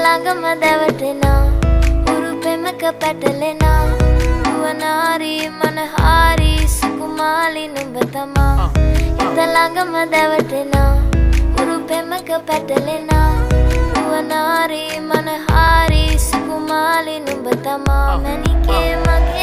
ළඟම දැවටෙනා උරු පෙමක පැටලෙනා නුවනාරි මනහාරි සුකුමාලි නුඹ තමා හිත ළඟම දැවටෙනා උරු පෙමක පැටලෙනා නුවනාරි මනහාරි සුකුමාලි නුඹ තමා මැනිකේ මගේ